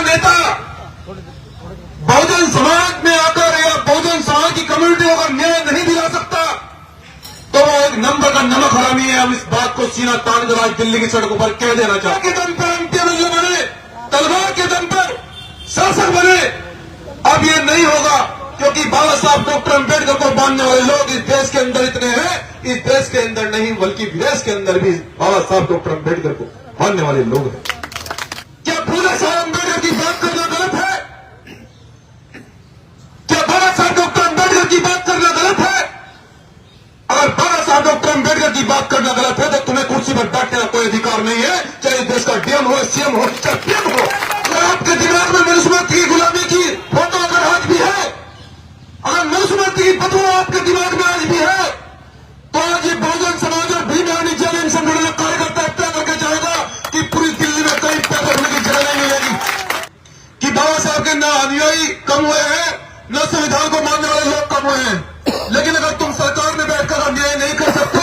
नेता बहुजन समाज में आकर या बहुजन समाज की कम्युनिटी को अगर न्याय नहीं दिला सकता तो वो एक नंबर का नमक हरामी है। हम इस बात को सीना तान कर आज दिल्ली की सड़कों पर कह देना चाहते हैं। के दम पर एमपी बने, तलवार के दम पर शासक बने, अब ये नहीं होगा, क्योंकि बाबा साहब डॉक्टर अम्बेडकर को मानने वाले लोग इस देश के अंदर इतने हैं, इस देश के अंदर नहीं बल्कि विदेश के अंदर भी बाबा साहब डॉक्टर अम्बेडकर को मानने वाले लोग हैं। क्या बाबा साहब अम्बेडकर की बात करना गलत है? क्या बाबा साहब डॉक्टर अम्बेडकर की बात करना गलत है? अगर बाबा साहब डॉक्टर अम्बेडकर की बात करना गलत है तो तुम्हें कुर्सी पर बैठने का कोई अधिकार नहीं है, चाहे इस देश का डीएम हो, सीएम हो, चाहे पीएम हो। अगर आपके दिमाग में मनुस्मृति की गुलामी की फोटो अगर आज भी है, अगर मनुस्मृति की बदबू आपके दिमाग में आज भी है, तो आज ये बहुजन समाज और भीम आर्मी जैन संगठन का कार्यकर्ता तय करके जाएगा कि पूरी दिल्ली में कहीं पैदा होने की जगह नहीं मिलेगी। कि बाबा साहब के न अनुयायी कम हुए हैं, न संविधान को मानने वाले लोग कम हुए हैं, लेकिन अगर तुम सरकार में बैठकर अन्याय नहीं कर सकते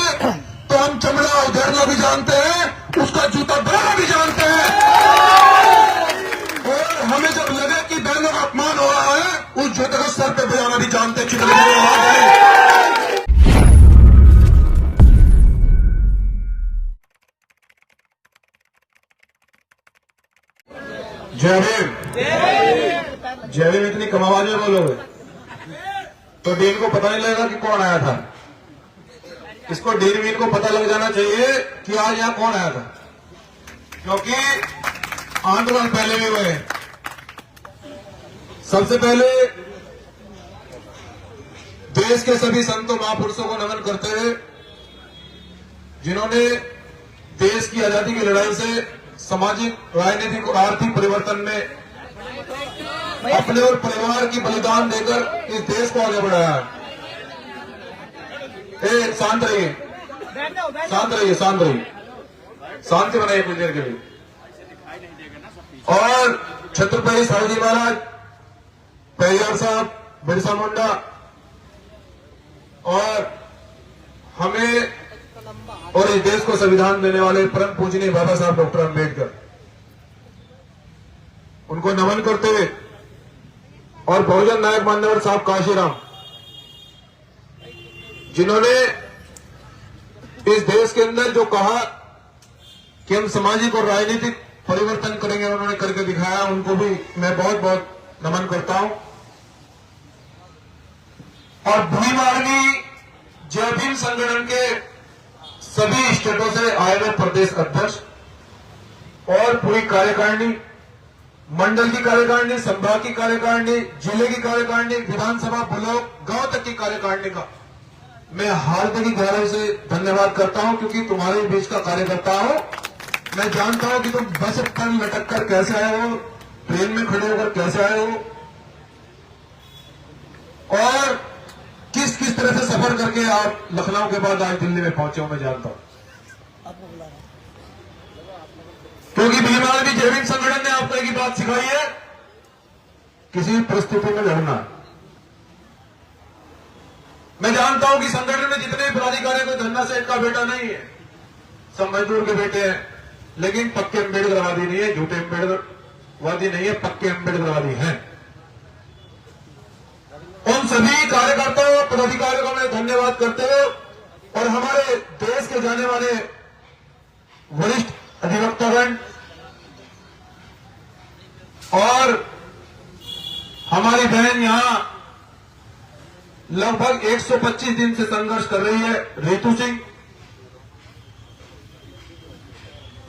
तो हम चमड़ा उधेड़ना भी जानते हैं, उसका जूता बनाना भी जानते हैं। और हमें जब लगे कि बहनों का अपमान हो रहा है, उस जूते को सर पे बजाना भी जानते हैं। जय भीम, जय भीम इतनी कम आवाज में बोलोगे तो डीन को पता नहीं लगेगा कि कौन आया था। इसको डीन वीन को पता लग जाना चाहिए कि आज यहां कौन आया था, क्योंकि आंदोलन पहले भी हुए। सबसे पहले देश के सभी संतों महापुरुषों को नमन करते हुए, जिन्होंने देश की आजादी की लड़ाई से सामाजिक, राजनीतिक और आर्थिक परिवर्तन में अपने और परिवार की बलिदान देकर इस देश को आगे बढ़ाया है। शांत रहिए, शांत रहिए, शांत रहिए, शांति बनाइए कुछ देर के लिए। और छत्रपति शिवाजी महाराज, पेरियार साहब, बिरसा मुंडा और हमें और इस देश को संविधान देने वाले परम पूजनीय बाबा साहब डॉक्टर अम्बेडकर, उनको नमन करते हुए, और बहुजन नायक मान्यवर साहब काशीराम, जिन्होंने इस देश के अंदर जो कहा कि हम सामाजिक और राजनीतिक परिवर्तन करेंगे, उन्होंने करके दिखाया, उनको भी मैं बहुत बहुत नमन करता हूं। और भीम आर्मी जय भीम संगठन के सभी स्टेटों से आए हुए प्रदेश अध्यक्ष और पूरी कार्यकारिणी, मंडल की कार्यकारिणी, संभाग की कार्यकारिणी, जिले की कार्यकारिणी, विधानसभा, ब्लॉक, गांव तक की कार्यकारिणी का मैं हार्दिक गहराई से धन्यवाद करता हूं, क्योंकि तुम्हारे बीच का कार्यकर्ता हूं। मैं जानता हूं कि तुम बस पर लटक कर कैसे आए हो, ट्रेन में खड़े होकर कैसे आए हो, और किस किस तरह से सफर करके आप लखनऊ के बाद आज दिल्ली में पहुंचे हो, मैं जानता हूं। क्योंकि भीम आर्मी जय भीम संगठन ने आपको एक बात सिखाई है, किसी भी परिस्थिति में लड़ना। मैं जानता हूं कि संगठन में जितने पदाधिकारी, कोई धन्ना सेठ का बेटा नहीं है, सब मजदूर के बेटे हैं, लेकिन पक्के अम्बेडकरवादी नहीं है, झूठे अम्बेडकरवादी नहीं है, पक्के अम्बेडकरवादी हैं। उन सभी कार्यकर्ताओं, पदाधिकारियों को मैं धन्यवाद करते हुए, और हमारे देश के जाने वाले वरिष्ठ अधिवक्तागण और हमारी बहन यहां लगभग 125 दिन से संघर्ष कर रही है, रितु सिंह।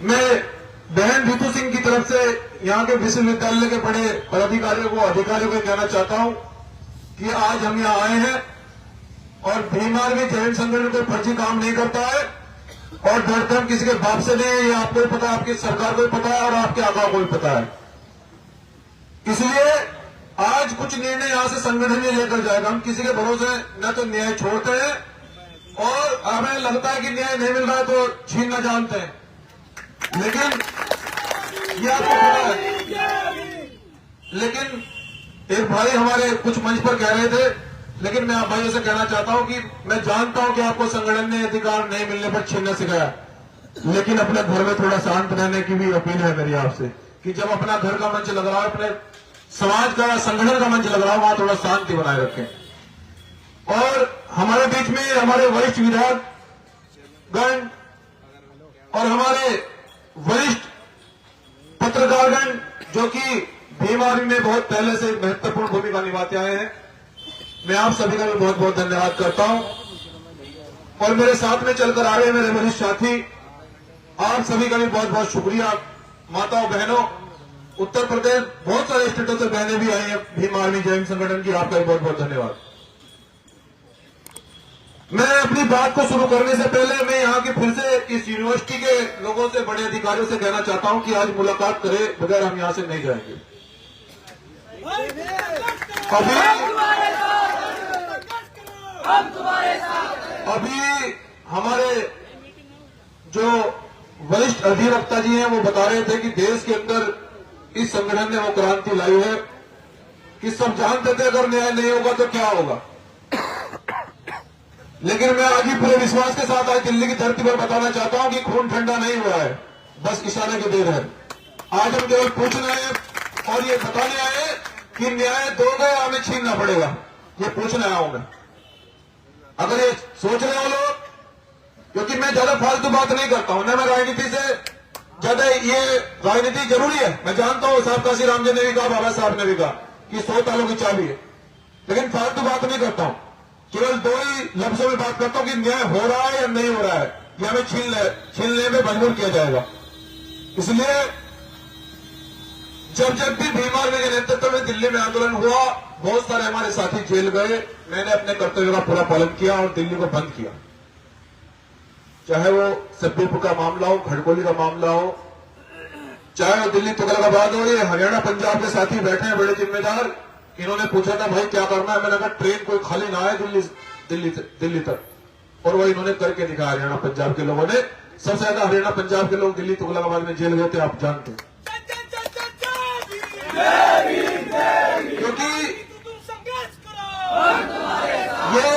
मैं बहन रितु सिंह की तरफ से यहां के विश्वविद्यालय के बड़े पदाधिकारियों को, अधिकारियों को कहना चाहता हूं कि आज हम यहां आए हैं और भीम आर्मी जय भीम संगठन कोई फर्जी काम नहीं करता है, और डरते हम किसी के बाप से नहीं है, ये आपको भी पता है, आपकी सरकार को भी पता है और आपके आका को भी पता है। इसलिए आज कुछ निर्णय यहां से संगठन ही लेकर जाएगा। हम किसी के भरोसे न तो न्याय छोड़ते हैं, और हमें लगता है कि न्याय नहीं मिल रहा है तो छीनना जानते हैं, लेकिन ये आपको पता है। लेकिन एक भाई हमारे कुछ मंच पर कह रहे थे, लेकिन मैं आप भाइयों से कहना चाहता हूं कि मैं जानता हूं कि आपको संगठन ने अधिकार नहीं मिलने पर छीनना सिखाया, लेकिन अपने घर में थोड़ा शांत रहने की भी अपील है मेरी आपसे, कि जब अपना घर का मंच लग रहा है, अपने समाज का संगठन का मंच लग रहा है, वहां थोड़ा शांति बनाए रखें। और हमारे बीच में हमारे वरिष्ठ विधायकगण और हमारे वरिष्ठ पत्रकारगण जो कि भीम आर्मी में बहुत पहले से महत्वपूर्ण भूमिका निभाते आए हैं, मैं आप सभी का भी बहुत बहुत धन्यवाद करता हूं। और मेरे साथ में चलकर आ रहे मेरे वरिष्ठ साथी, आप सभी का भी बहुत बहुत शुक्रिया। माताओं बहनों, उत्तर प्रदेश बहुत सारे स्टेटों से बहनें भी आई हैं भीम आर्मी जय हिंद संगठन की, आपका भी बहुत बहुत धन्यवाद। मैं अपनी बात को शुरू करने से पहले मैं यहाँ की फिर से इस यूनिवर्सिटी के लोगों से, बड़े अधिकारियों से कहना चाहता हूं कि आज मुलाकात करे बगैर हम यहां से नहीं जाएंगे। अभी हमारे जो वरिष्ठ अधिवक्ता जी हैं वो बता रहे थे कि देश के अंदर इस संगठन ने वो क्रांति लाई है कि सब जानते थे अगर न्याय नहीं होगा तो क्या होगा। लेकिन मैं आज ही पूरे विश्वास के साथ आज दिल्ली की धरती पर बताना चाहता हूं कि खून ठंडा नहीं हुआ है, बस इशारे की देर है। आज हम केवल पूछना है और ये बताने आए कि न्याय दोगे या हमें छीनना पड़ेगा, ये पूछने आया हूं मैं। अगर ये सोच रहे हो लोग, क्योंकि मैं ज्यादा फालतू बात नहीं करता हूं ना, मैं राजनीति से ज्यादा, ये राजनीति जरूरी है, मैं जानता हूं, साहब काशी राम जी ने भी कहा, बाबा साहब ने भी कहा कि 100 तालों की चाबी है, लेकिन फालतू बात नहीं करता हूं। केवल दो ही लफ्जों में बात करता हूं कि न्याय हो रहा है या नहीं हो रहा है, या हमें छीनने में मजबूर किया जाएगा। इसलिए जब भी भीम आर्मी के नेतृत्व में दिल्ली में आंदोलन हुआ, बहुत सारे हमारे साथी जेल गए, मैंने अपने कर्तव्य का पूरा पालन किया और दिल्ली को बंद किया। चाहे वो सब्बीपुर का मामला हो, खड़कोली का मामला हो, चाहे वो दिल्ली तुगलकाबाद हो, ये हरियाणा पंजाब के साथी बैठे हैं बड़े जिम्मेदार, इन्होंने पूछा था भाई क्या करना है, मैंने कहा ट्रेन कोई खाली ना आए दिल्ली तक, और वो इन्होंने करके दिखाया। हरियाणा पंजाब के लोगों ने, सबसे ज्यादा हरियाणा पंजाब के लोग दिल्ली तुगलकाबाद में जेल गए थे, आप जानते हैं, क्योंकि ये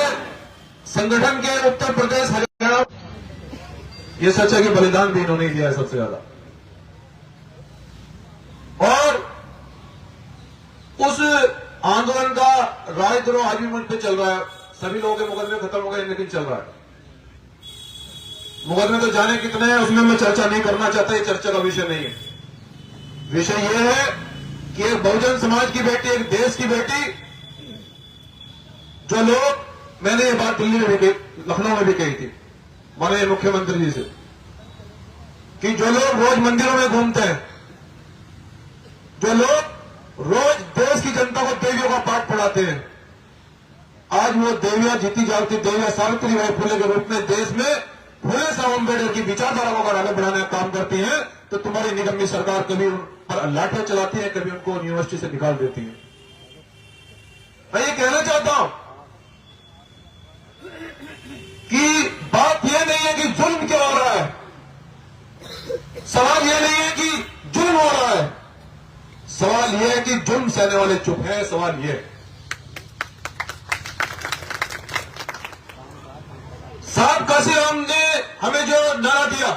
संगठन के उत्तर प्रदेश हरियाणा, ये सच है कि बलिदान भी इन्होंने दिया है सबसे ज्यादा। और उस आंदोलन का राजद्रोह आज भी मुझ पे चल रहा है। सभी लोगों के मुकदमे खत्म हो गए, लेकिन चल रहा है। मुकदमे तो जाने कितने हैं, उसमें मैं चर्चा नहीं करना चाहता, ये चर्चा का विषय नहीं है। विषय यह है कि एक बहुजन समाज की बेटी, एक देश की बेटी, जो लोग, मैंने ये बात दिल्ली में भी, लखनऊ में भी कही थी माननीय मुख्यमंत्री जी से, कि जो लोग रोज मंदिरों में घूमते हैं, जो लोग रोज देश की जनता को देवियों का पाठ पढ़ाते हैं, आज वो देवियां, जीती जागती देवियां सावित्रीबाई फुले के रूप में देश में फुले साहब अम्बेडकर की विचारधारा को अगर आगे बढ़ाने का काम करती है, तो तुम्हारी निगम्मी सरकार कभी उन पर लाठियां चलाती है, कभी उनको यूनिवर्सिटी से निकाल देती है। मैं ये कहना चाहता हूं कि बात यह नहीं है कि जुल्म क्या हो रहा है, सवाल यह नहीं है कि जुल्म हो रहा है, सवाल यह है कि जुल्म सहने वाले चुप है। सवाल यह, साहब काशी राम ने हमें जो नारा दिया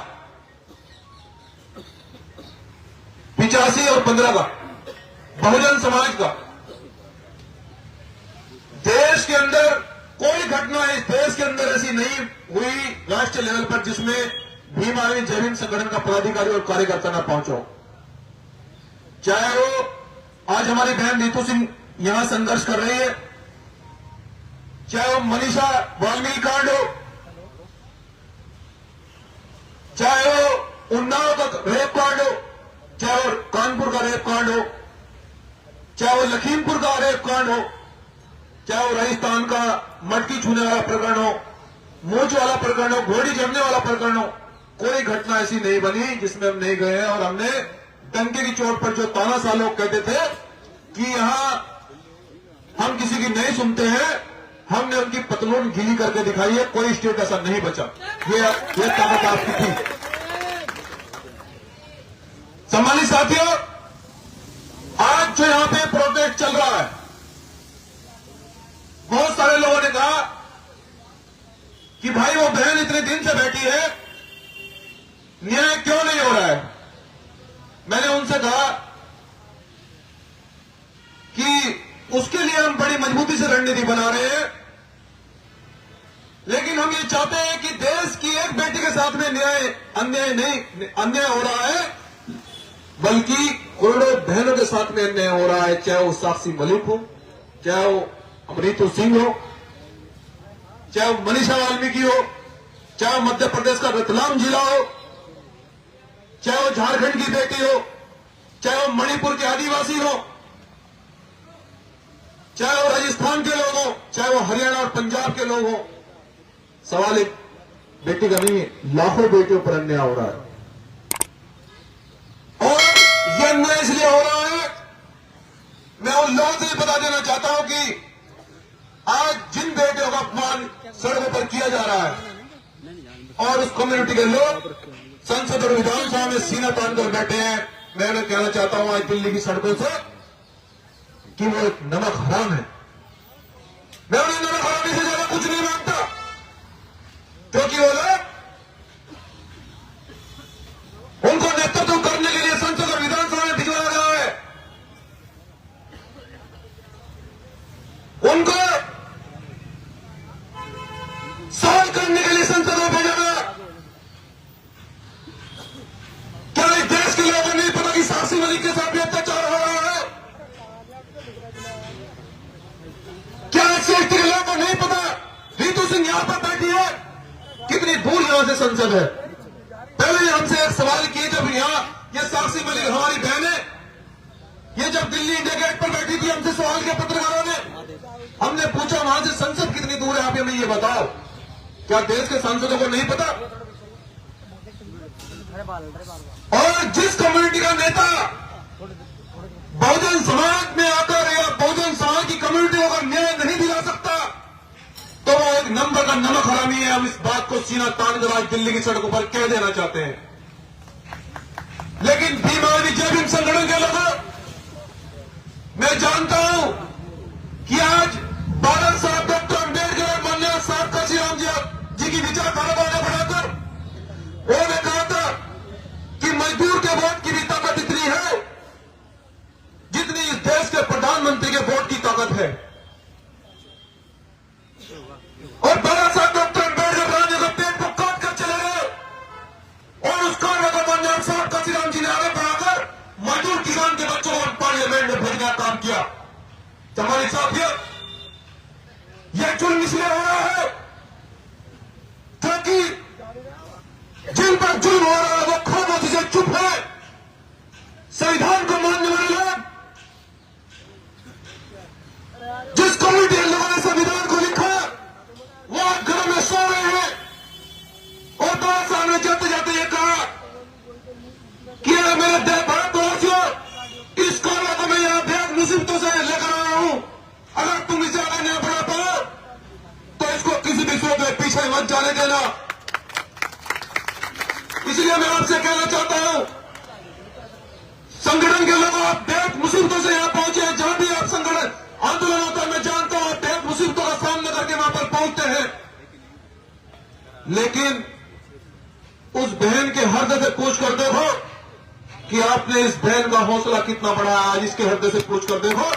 85 और 15 का, बहुजन समाज का, देश के अंदर कोई घटना इस देश के अंदर ऐसी नहीं हुई राष्ट्रीय लेवल पर जिसमें भीम आर्मी जय हिंद संगठन का पदाधिकारी और कार्यकर्ता न पहुंचा हो। चाहे वो आज हमारी बहन नीतू सिंह यहां संघर्ष कर रही है, चाहे वो मनीषा वाल्मीकि कांड हो, चाहे वो उन्नाव का रेप कांड हो, चाहे वो कानपुर का रेप कांड हो, चाहे वो लखीमपुर का रेप कांड हो, चाहे वो राजस्थान का मटकी छूने वाला प्रकरण हो, मूंछ वाला प्रकरण हो, घोड़ी जमने वाला प्रकरण हो, कोई घटना ऐसी नहीं बनी जिसमें हम नहीं गए हैं। और हमने डंके की चोट पर, जो तानाशाह लोग कहते थे कि यहां हम किसी की नहीं सुनते हैं, हमने उनकी पतलून गीली करके दिखाई है। कोई स्टेट ऐसा नहीं बचा, ये ताकत आपकी थी। सम्मानित साथियों, आज जो यहां पे प्रोटेस्ट चल रहा है, बहुत सारे लोगों ने कहा कि भाई वो बहन इतने दिन से बैठी है, न्याय क्यों नहीं हो रहा है। मैंने उनसे कहा मजबूती से रणनीति बना रहे हैं, लेकिन हम ये चाहते हैं कि देश की एक बेटी के साथ में अन्याय हो रहा है, बल्कि करोड़ों बहनों के साथ में अन्याय हो रहा है, चाहे वो साक्षी मलिक हो, चाहे वो अमृतु सिंह हो, चाहे वो मनीषा वाल्मीकि हो, चाहे मध्य प्रदेश का रतलाम जिला हो, चाहे वो झारखंड की बेटी हो, चाहे वो मणिपुर के आदिवासी हो, चाहे वो राजस्थान के लोग हो, चाहे वो हरियाणा और पंजाब के लोग हो। सवाल एक बेटी का नहीं है, लाखों बेटियों पर अन्याय हो रहा है। और यह अन्याय इसलिए हो रहा है, मैं उन लोगों से बता देना चाहता हूं कि आज जिन बेटियों का अपमान सड़कों पर किया जा रहा है और उस कम्युनिटी के लोग संसद और विधानसभा में सीना तान कर बैठे हैं, मैं उन्हें कहना चाहता हूं आज दिल्ली की सड़कों से कि वो एक नमक हराम है। मैं उन्हें नमक हरामी से ज्यादा कुछ नहीं मांगता, क्योंकि वो लोग उनको नेतृत्व करने के लिए संसद और विधानसभा में भिजवाया गया है, उनको सवाल करने के लिए संसद में भेजा गया। क्या इस देश के लोगों को नहीं पता कि साक्षी मलिक के साथ भी अत्याचार हो रहा है? क्या ऐसे के लोगों को नहीं पता रितु सिंह यहां पर बैठी है, कितनी दूर यहां से संसद है? पहले हमसे एक सवाल किए, जब यहां ये साक्षी मलिक हमारी बहन है, ये जब दिल्ली इंडिया गेट पर बैठी थी, हमसे सवाल किया पत्रकारों ने, हमने पूछा वहां से संसद कितनी दूर है, आप हमें ये बताओ। क्या देश के सांसदों को नहीं पता? और जिस कम्युनिटी का नेता बहुजन समाज में आकर या बहुजन समाज की कम्युनिटी को अगर न्याय नहीं दिला सकता, तो वो एक नंबर का नमक हरामी है। हम इस बात को सीना तान कर आज दिल्ली की सड़कों पर कह देना चाहते हैं। लेकिन भीम आर्मी जय भीम संगठन के लोगों, मैं जानता हूं कि आज बाबा साहब डॉक्टर अम्बेडकर और माननीय साहब काशीराम जी की विचारधारा को आगे बढ़ाकर उन्होंने कहा था कि मजदूर के वोट की भी ताकत इतनी है जितनी इस देश के प्रधानमंत्री के वोट की ताकत है। और बाबा साहब डॉक्टर अम्बेडकर राज्य का पेट को काट कर चले गए और उस कार्य को माननीय साहब काशीराम जी ने आगे बढ़ाकर मजदूर किसान के बच्चों को पार्लियामेंट में भेजने का काम किया। हमारे साथियों, यह जुल्म इसलिए हो रहा है क्योंकि जिन पर जुल्म हो रहा है वो खामोशी से चुप है। संविधान को मानने वाले लोग, जिस कम्युनिटी के लोगों ने संविधान को लिखा, वो आज घरों में सो रहे हैं। और बाबा साहब ने जाते जाते ये कहा कि मेरे भारतवासियों, इस कार्य को मैं यहां बेहद मुसीबतों से लेकर आया हूं। अगर तुम इसे आगे नहीं बढ़ा पाओ तो इसको किसी भी सूरत में पीछे मत जाने देना। इसलिए मैं आपसे कहना चाहता हूं, संगठन के लोगों, आप बेहद मुसीबतों से यहां पहुंचे हैं। जहां भी आप संगठन आंदोलन होता है, मैं जानता हूं आप बेहद मुसीबतों का सामना करके वहां पर पहुंचते हैं। लेकिन उस बहन के हृदय से पूछ कर देखो कि आपने इस बहन का हौसला कितना बढ़ाया। आज इसके हृदय से पूछ कर देखो,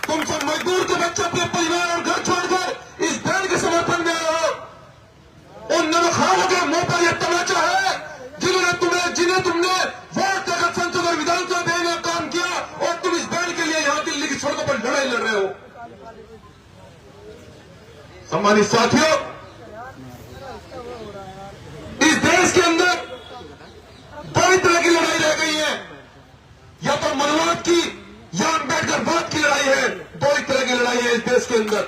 तुम सब मजदूर के बच्चे अपने परिवार और घर छोड़कर इस बहन के समर्थन में आए हो। उन नमखानों के मुंह पर यह तमाचा है जिन्हें तुमने वोट देकर संसद और विधानसभा देने का काम किया, और तुम इस बहन के लिए यहां दिल्ली की सड़कों पर लड़ाई लड़ रहे हो। सम्मानित साथियों, इस देश के अंदर दो तरह की लड़ाई रह गई है, या तो मनवाद की या अम्बेडकरवाद की लड़ाई है। दो ही तरह की लड़ाई है इस देश के अंदर।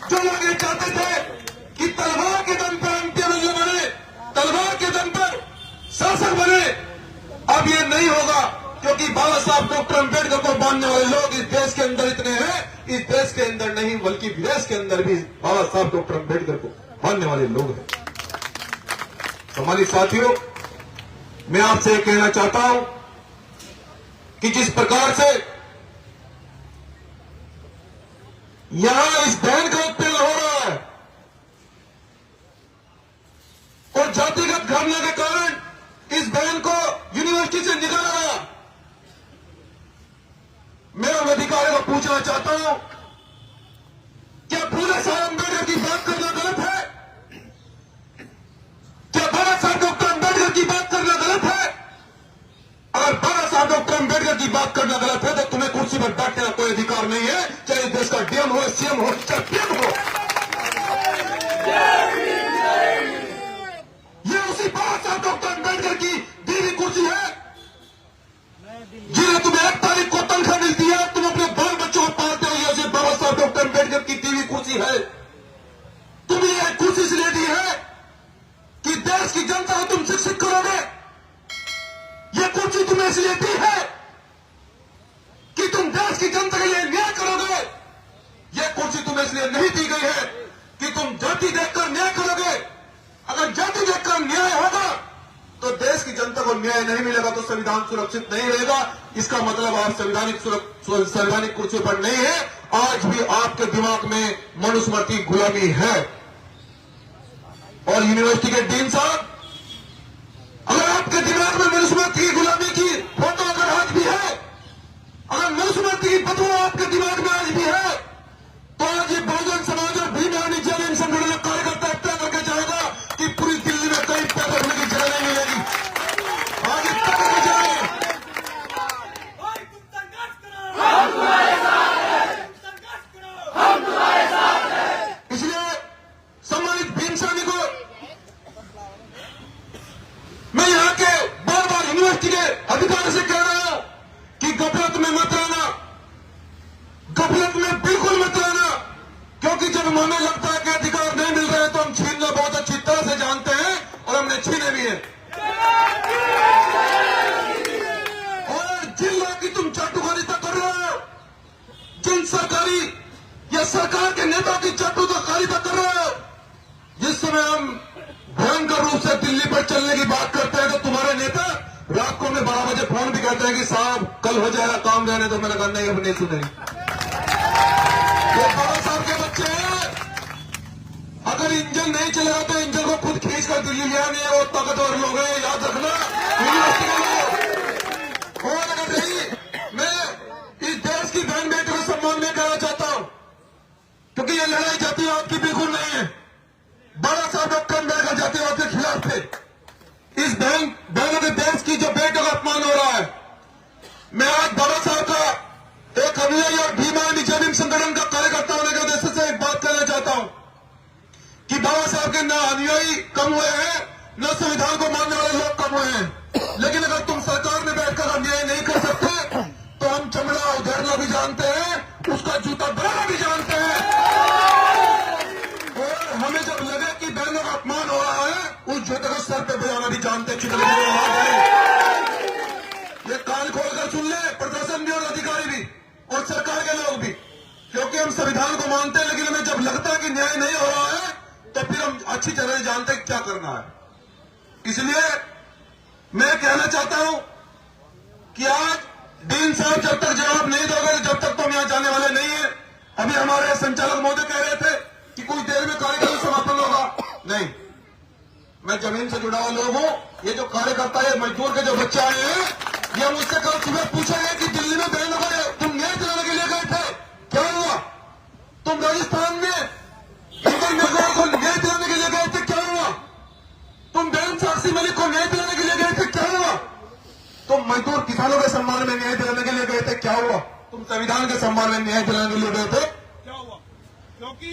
जो लोग ये चाहते थे कि तलवार के दम पर एमपी बने, तलवार के दम पर शासक बने, अब ये नहीं होगा, क्योंकि बाबा साहब डॉक्टर अम्बेडकर को मानने वाले लोग इस देश के अंदर इतने हैं। इस देश के अंदर नहीं बल्कि विदेश के अंदर भी बाबा साहब डॉक्टर अम्बेडकर को मानने वाले लोग हैं। हमारे साथियों, मैं आपसे कहना चाहता हूं कि जिस प्रकार से यहां इस बहन का उत्पीड़न हो रहा है और जातिगत घटना के कारण इस बहन को यूनिवर्सिटी से निकाला गया, मैं उन अधिकारियों को चाहता हूं, क्या फूले साहब अम्बेडकर की बात करना गलत है? क्या बाबा साहब डॉक्टर अम्बेडकर की बात करना गलत है? अगर बाबा साहब डॉक्टर अम्बेडकर की बात करना गलत है तो तुम्हें कुर्सी पर बैठने का कोई अधिकार नहीं है, चाहे देश का डीएम हो, सीएम हो, चाहे पीएम हो। ये उसी बाबा साहब डॉक्टर अम्बेडकर की दी हुई कुर्सी है जिन्हें तुम्हें 1 तारीख को तनख्वाह मिलती है, तुम अपने बाल बच्चों को पालते हो। ये बाबा साहब डॉक्टर अम्बेडकर की दी हुई कुर्सी है। तुम्हें यह कुर्सी इसलिए दी है कि देश की जनता को तुम शिक्षित करोगे। यह कुर्सी तुम्हें इसलिए दी है कि तुम देश की जनता के लिए न्याय करोगे। यह कुर्सी तुम्हें इसलिए नहीं दी गई है कि तुम जाति देखकर न्याय करोगे। अगर जाति देखकर न्याय होगा तो देश की जनता को न्याय नहीं मिलेगा, तो संविधान सुरक्षित नहीं रहेगा। इसका मतलब आप संवैधानिक कुर्सियों पर नहीं है। आज भी आपके दिमाग में मनुस्मृति गुलामी है। और यूनिवर्सिटी के डीन साहब, अगर आपके दिमाग में मनुस्मृति की गुलामी की फोटो अगर आज भी है, अगर मनुस्मृति की बदबू आपके दिमाग में आज भी है, तो आज ये बहुजन समाज और भीम आर्मी जैन संगठन का कार्यकर्ता तय करके जाएगा कि पूरी दिल्ली में कहीं पैदा होने की जगह नहीं मिलेगी। आज ये तय करके जाएगा। इसलिए सम्मानित भीम सैनिक को मैं यहां के बार बार यूनिवर्सिटी के अधिकारी से कह रहा हूं कि गफलत में मत रहना, गफलत में बिल्कुल मत रहना। क्योंकि जब हमें लगता है कि अधिकार नहीं मिल रहे हैं तो हम छीनना बहुत अच्छी तरह से जानते हैं और हमने छीने भी हैं। और जिन लोगों की तुम चाटुकारिता कर रहे हो, जिन सरकारी या सरकार के नेताओं की चाटुकारिता कर रहे हो, जिस समय हम भयंकर रूप से दिल्ली पर चलने की बात करते हैं तो तुम्हारे नेता रात को हमें 12 बजे फोन भी करते हैं कि साहब कल हो जाएगा काम, रहने तो मैंने कहा नहीं, अब नहीं सुनेंगे। ये बाबा साहब के बच्चे हैं। अगर इंजन नहीं चलेगा तो इंजन को खुद खींच कर दिल्ली ले आने, वो ताकतवर लोग हैं, याद रखना। यूनिवर्सिटी के लोग। और अगर नहीं, मैं इस देश की बहन बेटियों को सम्मान नहीं करना चाहता हूं, क्योंकि ये लड़ाई जातिवाद की बिल्कुल नहीं है। बाबा साहब डॉक्टर अम्बेडकर जातिवाद के खिलाफ थे। इस बहनों के देश की जो बेटियों का अपमान हो रहा है, मैं आज बाबा साहब का एक अनुयायी और भीम आर्मी जैन संगठन का कार्यकर्ता होने के उद्देश्य से एक बात कहना चाहता हूं कि बाबा साहब के न अनुयायी कम हुए हैं, न संविधान को मानने वाले लोग कम हुए हैं। लेकिन अगर तुम सरकार में बैठकर अन्याय नहीं कर सकते तो हम चमड़ा उधेड़ना भी जानते हैं, उसका जूता बनाना भी जानते हैं। और हमें जब लगे कि बहनों का अपमान हो रहा है, उस जूते को सर पे बजाना भी जानते हैं। ये कान खोलकर सुन ले, प्रशासन भी और अधिकारी भी और सरकार के लोग भी, क्योंकि हम संविधान को मानते हैं, लेकिन हमें जब लगता है कि न्याय नहीं हो रहा है तो फिर हम अच्छी तरह से जानते हैं क्या करना है। इसलिए मैं कहना चाहता हूं कि आज डीन साहब जब तक जवाब नहीं दोगे, जब तक तो हम यहां जाने वाले नहीं है। अभी हमारे संचालक महोदय कह रहे थे कि कुछ देर में कार्यक्रम समापन होगा। नहीं, मैं जमीन से जुड़ा हुआ लोग हूं। ये जो कार्यकर्ता है, मजदूर के जो बच्चे आए हैं, ये मुझसे कल सुबह पूछेंगे कि दिल्ली में बहनों को तुम न्याय दिलाने के लिए गए थे, क्या हुआ? तुम राजस्थान में इंदर मेघवाल को न्याय दिलाने के लिए गए थे, क्या हुआ? तुम बहन साक्षी मलिक को न्याय दिलाने के लिए गए थे, क्या हुआ? तुम मजदूर किसानों के सम्मान में न्याय दिलाने के लिए गए थे, क्या हुआ? तुम संविधान के सम्मान में न्याय दिलाने के लिए गए थे, क्या हुआ? क्योंकि